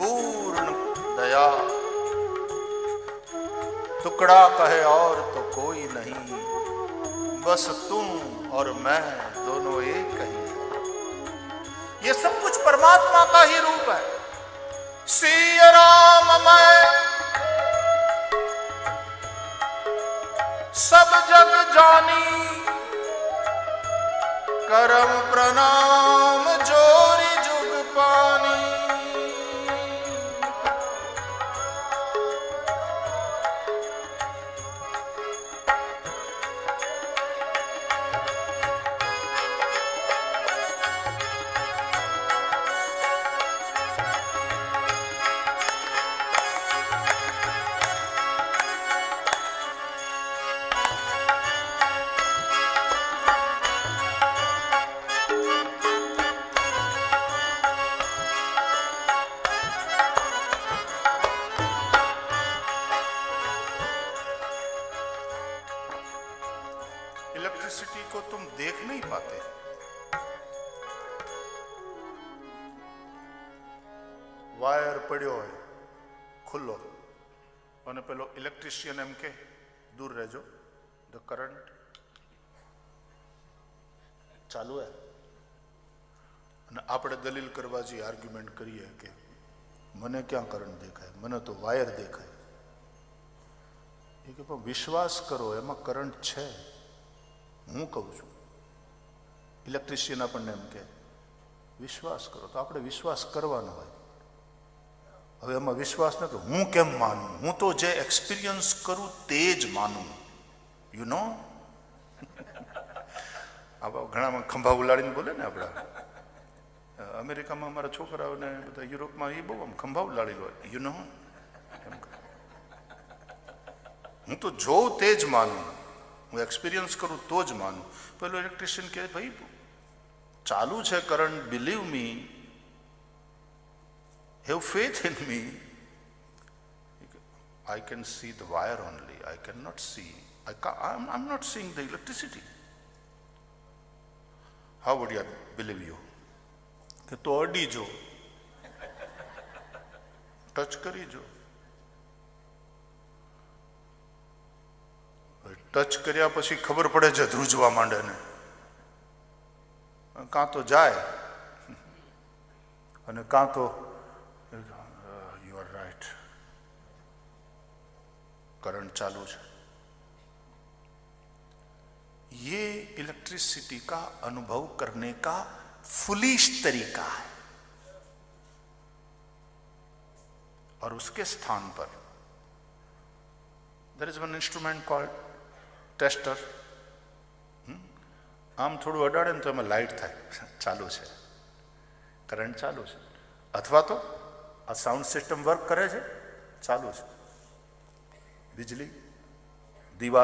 पूर्ण दया। टुकड़ा कहे और तो कोई नहीं, बस तुम और मैं दोनों एक ही। ये सब कुछ परमात्मा का ही रूप है। सिया राम मैं सब जग जानी, करम प्रणाम जोरी जुग पानी। इलेक्ट्रिसिटी को तुम देख नहीं पाते। वायर पड़ो है खुलो और पेलो इलेक्ट्रिशियन एम के दूर रहो, द करंट चालू है। आपणे दलील करवा जी आर्ग्युमेंट करिए कि मने क्या करंट देखाय, मने तो वायर देखाय। विश्वास करो एम करंट है। हूँ कहूँ छू इलेक्ट्रिशियन अपने एम के विश्वास करो, तो आपणे विश्वास करवानो होय। हवे एमां विश्वास न तो हूँ केम मानूं, हूँ तो जे एक्सपीरियंस करूँ तेज मानूं। यू नो आप घणा खंभा उलाड़ीने बोले ने आपड़ा अमेरिका में अमारा छोकराओने बधा यूरोप में ये बहु खंभा उलाड़ी लो। यू नो हूँ तो जो तेज मानूं, हूँ एक्सपीरियंस करूँ तो ज मानूं। पेलो इलेक्ट्रिशियन कहे भाई चालू है current, believe me, have faith in me. I can see the wire only, I can not see, I am not seeing the electricity. How would I believe you? कि तो अडी जो, टच करी जो, टच कर्या पछी खबर पड़े છે ધ્રુજવા માંડે ને, કાં તો જાય અને કાં તો યુ આર રાઈટ करंट चालू है। ये इलेक्ट्रिसिटी का अनुभव करने का फुलिश तरीका है। और उसके स्थान पर there is one instrument called tester. आम थोड़ू अडाड़े तो एम लाइट थाय, चालू है, करंट चालू है। अथवा तो आ साउंड सिस्टम वर्क करे छे, चालू है, बिजली दीवा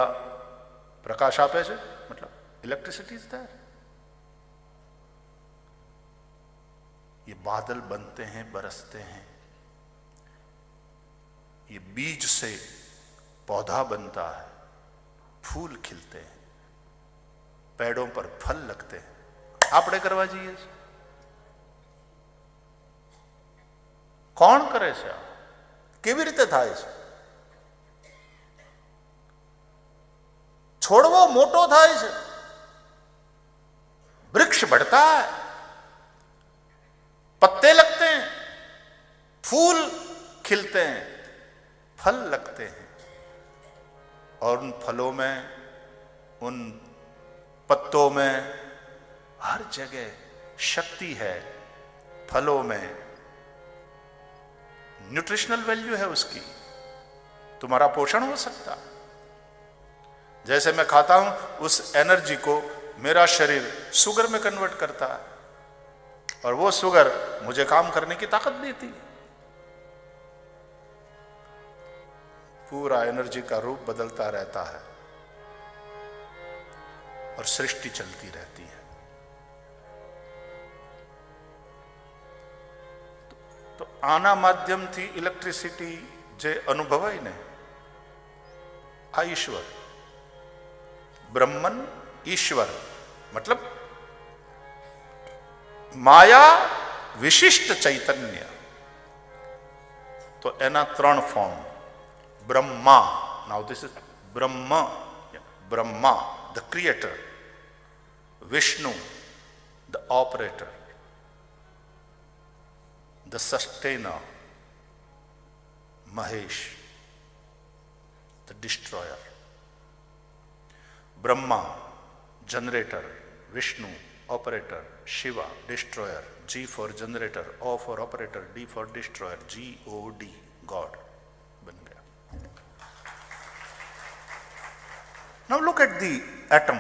प्रकाश आपे छे, मतलब इलेक्ट्रिसिटी इज देयर। ये बादल बनते हैं, बरसते हैं, ये बीज से पौधा बनता है, फूल खिलते हैं, पेड़ों पर फल लगते हैं। आपणे करवा जाइए, कौन करे छे? केवी रीते थाय छे? छोड़वो मोटो थाय छे, वृक्ष बढ़ता है, पत्ते लगते हैं, फूल खिलते हैं, फल लगते हैं, और उन फलों में, उन पत्तों में हर जगह शक्ति है। फलों में न्यूट्रिशनल वैल्यू है उसकी, तुम्हारा पोषण हो सकता। जैसे मैं खाता हूं, उस एनर्जी को मेरा शरीर शुगर में कन्वर्ट करता है, और वो शुगर मुझे काम करने की ताकत देती है। पूरा एनर्जी का रूप बदलता रहता है और सृष्टि चलती रहती है। तो आना माध्यम थी इलेक्ट्रिसिटी जे अनुभवाय ने, आ ईश्वर, ब्रह्मन ईश्वर, मतलब माया विशिष्ट चैतन्य, તો એના 3 form. Brahma, now this is Brahma the creator, Vishnu the operator, the sustainer, Mahesh the destroyer. Brahma generator, Vishnu operator, Shiva destroyer, G for generator, O for operator, D for destroyer, God, God बन गया. Now look at the atom.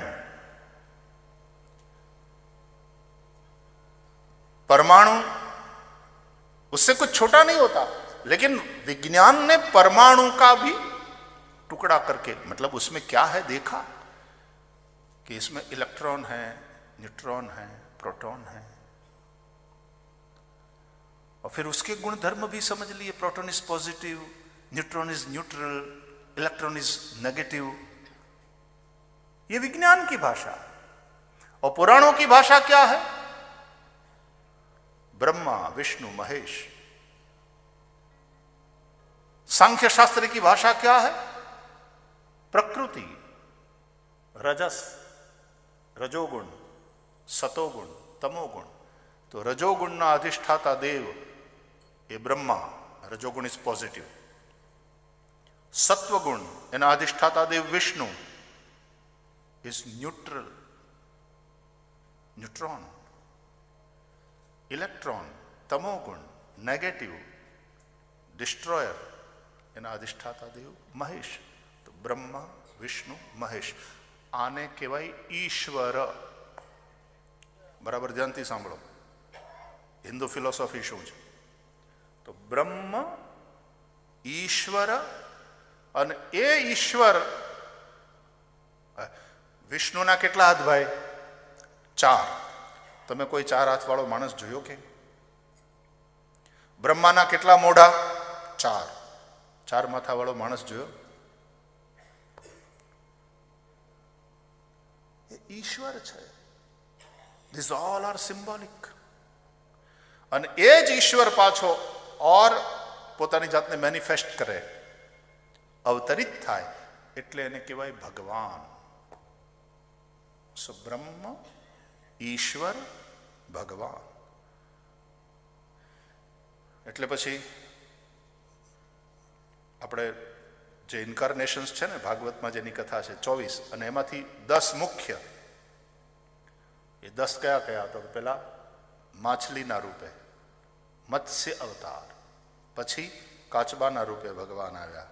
परमाणु उससे कुछ छोटा नहीं होता, लेकिन विज्ञान ने परमाणु का भी टुकड़ा करके, मतलब उसमें क्या है देखा कि इसमें इलेक्ट्रॉन है, न्यूट्रॉन है, प्रोटॉन है, और फिर उसके गुण धर्म भी समझ लिए. Proton is positive, neutron is neutral, electron is negative. ये विज्ञान की भाषा. और पुराणों की भाषा क्या है? ब्रह्मा विष्णु महेश. सांख्य शास्त्र की भाषा क्या है? प्रकृति, रजस, रजोगुण, सतोगुण, तमोगुण. तो रजोगुणના અધિષ્ઠાતા દેવ એ બ્રહ્મા, રજોગુણ ઇઝ પોઝિટિવ. સત્વગુણ એના અધિષ્ઠાતા દેવ Vishnu is neutral, neutron. Electron તમોગુણ નેગેટિવ, ડિસ્ટ્રોયર એના અધિષ્ઠાતા દેવ મહેશ. તો બ્રહ્મા વિષ્ણુ મહેશ. આને કહેવાય ઈશ્વર. બરાબર ધ્યાનથી સાંભળો, હિન્દુ ફિલોસોફી શું છે? તો બ્રહ્મ ઈશ્વર, અને એ ઈશ્વર વિષ્ણુના કેટલા હાથ ભાઈ? 4. તમે કોઈ 4 હાથવાળો માણસ જોયો કે? બ્રહ્માના કેટલા મોઢા? 4. 4 માથાવાળો માણસ જોયો? ઈશ્વર છે. This all are symbolic. અને એ જ ઈશ્વર પાછો ઓર પોતાની જાતને મેનિફેસ્ટ કરે, અવતરિત થાય, એટલે એને કહેવાય ભગવાન. સો બ્રહ્મ, ઈશ્વર, ભગવાન. એટલે પછી આપણે જે ઇન્કાર્નેશન્સ છે ને, ભાગવતમાં જેની કથા છે 24, અને એમાંથી 10 મુખ્ય. એ 10 કયા કયા? તો પેલા માછલીના રૂપે મત્સ્ય અવતાર, પછી કાચબાના રૂપે ભગવાન આવ્યા,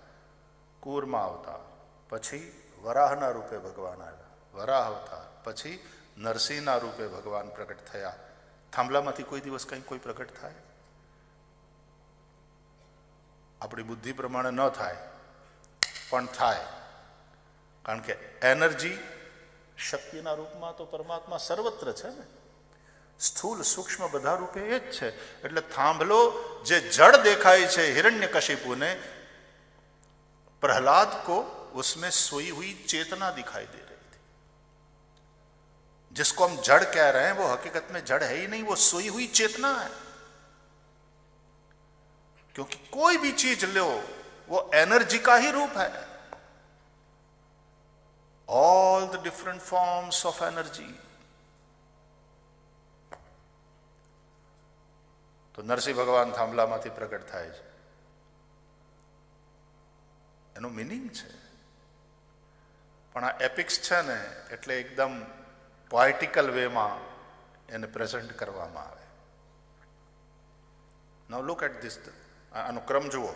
કૂર્મા અવતાર, પછી વરાહના રૂપે ભગવાન આવ્યા, વરાહ અવતાર, પછી નરસિંહના રૂપે ભગવાન પ્રગટ થયા. થાંભલામાંથી કોઈ દિવસ કંઈ કોઈ પ્રગટ થાય? આપણી બુદ્ધિ પ્રમાણે ન થાય, પણ થાય. કારણ કે એનર્જી શક્તિના રૂપમાં તો પરમાત્મા સર્વત્ર છે ને, સ્થૂલ સૂક્ષ્મ બધા રૂપે એ જ છે. એટલે થાંભલો જે જડ દેખાય છે हिरण्यकशिपु ने, प्रहलाद को उसमें सोई हुई चेतना दिखाई दे रही थी. जिसको हम जड़ कह रहे हैं वो हकीकत में जड़ है ही नहीं, वो सोई हुई चेतना है. क्योंकि कोई भी चीज लो वो एनर्जी का ही रूप है. All the different forms of energy. તો નરસિંહ ભગવાન થાંભલામાંથી પ્રગટ થાય છે. એનું મિનિંગ છે. પણ આ એપિક્સ છે ને, એટલે એકદમ પોએટિકલ વેમાં એને પ્રેઝન્ટ કરવામાં આવે. નાઉ લુક એટ ધીસ. આનો ક્રમ જુઓ.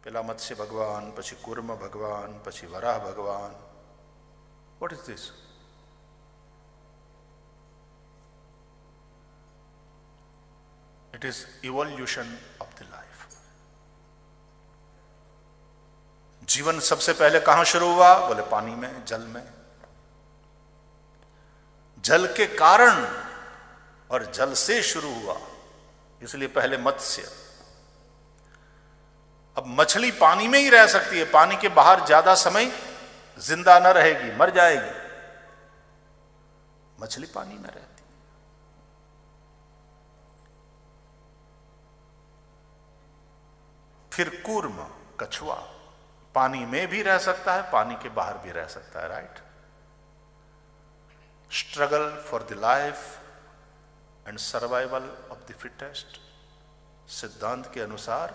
પેલા મત્સ્ય ભગવાન, પછી કૂર્મ ભગવાન, પછી વરાહ ભગવાન. What is this? It is evolution of the life. जीवन सबसे पहले कहां शुरू हुआ? बोले पानी में, जल में. जल के कारण और जल से शुरू हुआ, इसलिए पहले मत्स्य. अब मछली पानी में ही रह सकती है, पानी के बाहर ज्यादा समय जिंदा न रहेगी, मर जाएगी. मछली पानी में रहती. फिर कूर्म कछुआ, पानी में भी रह सकता है, पानी के बाहर भी रह सकता है, right. Struggle for the life and survival of the fittest. सिद्धांत के अनुसार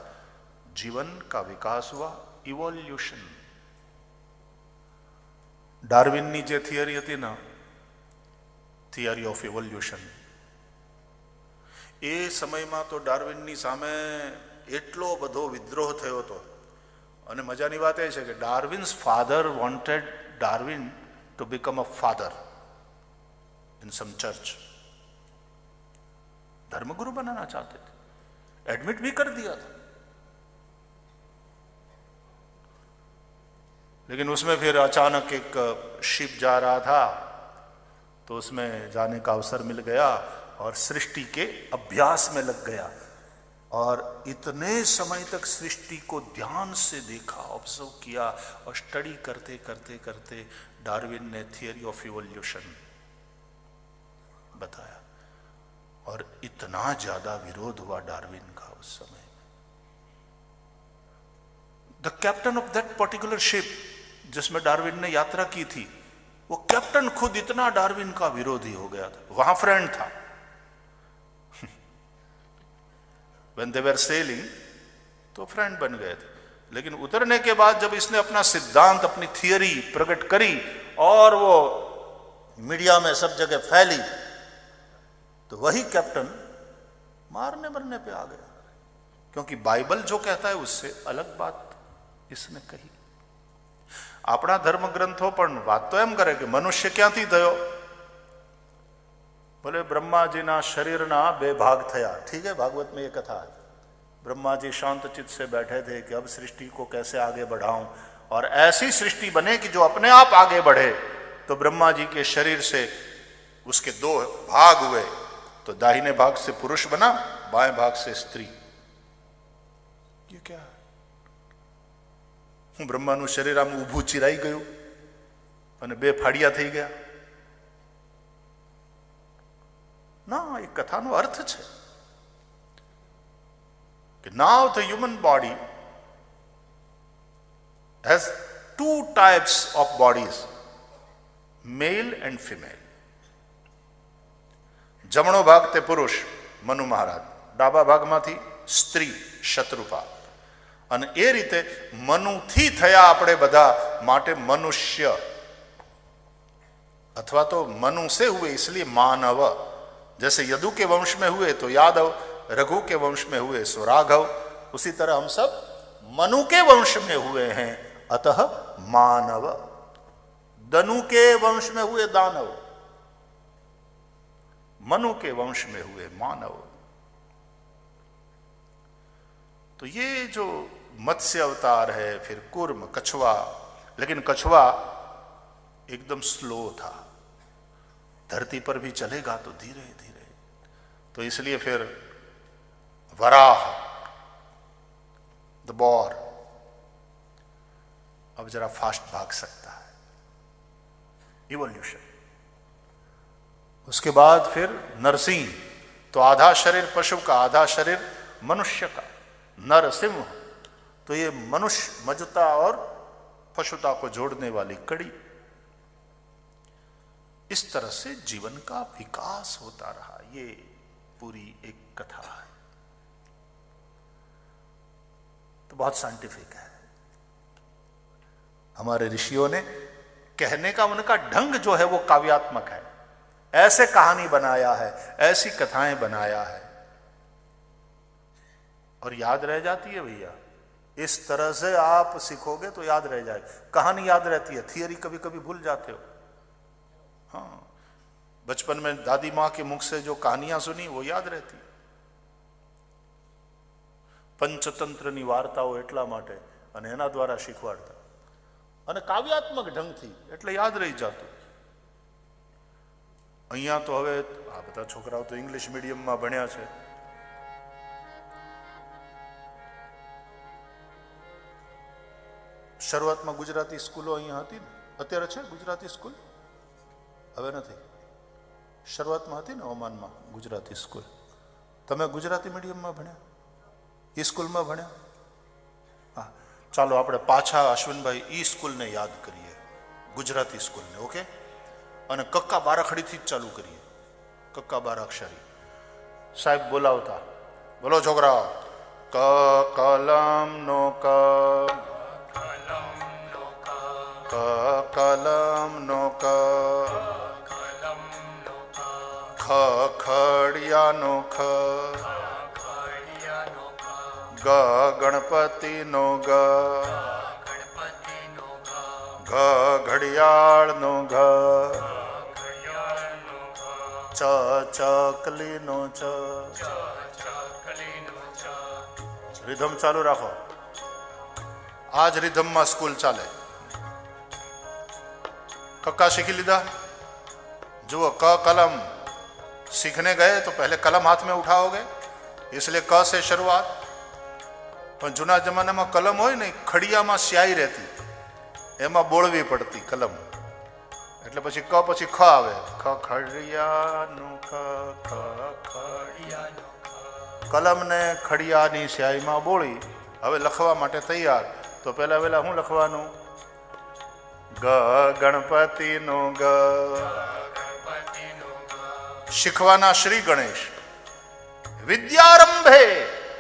जीवन का विकास हुआ, इवोल्यूशन। डार्विनની જે થિયરી હતી ને, થિયરી ઓફ ઇવોલ્યુશન, એ સમયમાં તો ડાર્વિનની સામે એટલો બધો વિદ્રોહ થયો હતો. અને મજાની વાત એ છે કે Darwin's father wanted Darwin to become a father in some church. धर्मगुरु बनाना चाहते थे, एडमिट भी कर दिया था. लेकिन उसमें फिर अचानक एक शिप जा रहा था तो उसमें जाने का अवसर मिल गया और सृष्टि के अभ्यास में लग गया और इतने समय तक सृष्टि को ध्यान से देखा, ऑब्जर्व किया और स्टडी करते करते करते डार्विन ने थियरी ऑफ इवोल्यूशन बताया. और इतना ज्यादा विरोध हुआ डार्विन का उस समय. The captain of that particular ship जिसमें डार्विन ने यात्रा की थी, वो कैप्टन खुद इतना डार्विन का विरोधी हो गया था. वहां फ्रेंड था. When they were sailing तो फ्रेंड बन गए थे, लेकिन उतरने के बाद जब इसने अपना सिद्धांत, अपनी थियरी प्रकट करी और वो मीडिया में सब जगह फैली, तो वही कैप्टन मारने मरने पे आ गया. क्योंकि बाइबल जो कहता है उससे अलग बात इसने कही. આપણા ધર્મ ગ્રંથો પણ વાત તો એમ કરે કે મનુષ્ય ક્યાંથી થયો? बोले ब्रह्मा जी शरीरना बे भाग थया. ठीक है, भागवत में ये कथा है. ब्रह्मा जी शांत चित्त से बैठे थे कि अब सृष्टि को कैसे आगे बढ़ाऊं और ऐसी सृष्टि बने कि जो अपने आप आगे बढ़े. तो ब्रह्मा जी के शरीर से उसके दो भाग हुए. तो दाहिने भाग से पुरुष बना, बाएं भाग से स्त्री. ये क्या है? હું બ્રહ્માનું શરીર આમ ઊભું ચિરાઈ ગયું અને બે ફાડિયા થઈ ગયા. ના, એ કથાનો અર્થ છે કે now the human body has two types of bodies, male and female. જમણો ભાગ તે પુરુષ મનુ મહારાજ, ડાબા ભાગમાંથી સ્ત્રી શત્રુપા. અને એ રીતે મનુથી થયા આપણે બધા, માટે મનુષ્ય अथवा तो मनु से हुए इसलिए मानव. जैसे यदु के वंश में हुए तो यादव, रघु के वंश में हुए सो राघव, उसी तरह हम सब मनु के वंश में हुए हैं, अतः मानव. दनु के वंश में हुए दानव, मनु के वंश में हुए मानव. तो ये जो मत्स्य अवतार है, फिर कूर्म कछुआ, लेकिन कछुआ एकदम स्लो था. धरती पर भी चलेगा तो धीरे धीरे. तो इसलिए फिर वराह, द बॉर, अब जरा फास्ट भाग सकता है. इवोल्यूशन. उसके बाद फिर नरसिंह, तो आधा शरीर पशु का, आधा शरीर मनुष्य का. नरसिंह, तो ये मनुष्य मजुता और पशुता को जोड़ने वाली कड़ी. इस तरह से जीवन का विकास होता रहा. ये पूरी एक कथा है. तो बहुत साइंटिफिक है. हमारे ऋषियों ने कहने का उनका ढंग जो है वो काव्यात्मक है. ऐसे कहानी बनाया है, ऐसी कथाएं बनाया है और याद रह जाती है भैया. इस तरह से आप सीखोगे तो याद रह जाएगी. कहानी याद रहती है, थियरी कभी कभी भूल जाते हो. हाँ, बचपन में दादी माँ के मुख से जो कहानियां सुनी वो याद रहती. पंचतंत्रनी वार्ताओ એટલા માટે અને એના દ્વારા શીખવાડતા અને કાવ્યાત્મક ઢંગથી એટલે યાદ રહી જાતું. અહીંયા તો હવે આ બધા છોકરાઓ તો ઇંગ્લિશ મીડિયમમાં ભણ્યા છે. શરૂઆતમાં ગુજરાતી સ્કૂલો અહીંયા હતી ને, અત્યારે છે ગુજરાતી સ્કૂલ? હવે નથી. શરૂઆતમાં હતી ને ઓમાનમાં ગુજરાતી સ્કૂલ. તમે ગુજરાતી મીડિયમમાં ભણ્યા? એ સ્કૂલમાં ભણ્યા? હા, ચાલો આપણે પાછા અશ્વિનભાઈ ઈ સ્કૂલને યાદ કરીએ, ગુજરાતી સ્કૂલને. ઓકે, અને કક્કા બારાખડીથી જ ચાલુ કરીએ. કક્કા બારાક્ષરી સાહેબ બોલાવતા. બોલો છોકરાઓ. ક કલમ નો ક, ક કલમ નો ક, ખ ખડિયાનો ખ, ગ ગણપતિનો ગ, ઘ ઘડિયાળનો ઘ, ચ ચકલીનો ચ. રિધમ ચાલુ રાખો. આ જ રિધમમાં સ્કૂલ ચાલે. कक्का सीख लीधा. जो क कलम सीखने गए तो पहले कलम हाथ में उठाओगे, इसलिए क से शुरुआत. પણ જૂના જમાનામાં કલમ હોય ને, ખડિયામાં સ્યાહી રહેતી, એમાં બોળવી પડતી કલમ. એટલે પછી ક પછી ખ આવે. ખ ખડિયાનું ખ, ખ ખડિયાનું ખ. કલમને ખડિયાની સ્યાહીમાં બોળી હવે લખવા માટે તૈયાર. તો પહેલા વહેલા શું લખવાનું? ગ ગણપતિનો ગ. શીખવાના શ્રી ગણેશ. વિદ્યારંભે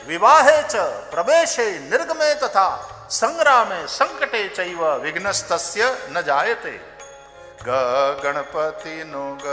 વિવાહે ચ પ્રવેશે નિર્ગમે તથા સંગ્રામે સંકટે ચૈવ વિઘ્નસ્તસ્ય ન જાયતે. ગ ગણપતિનો ગ.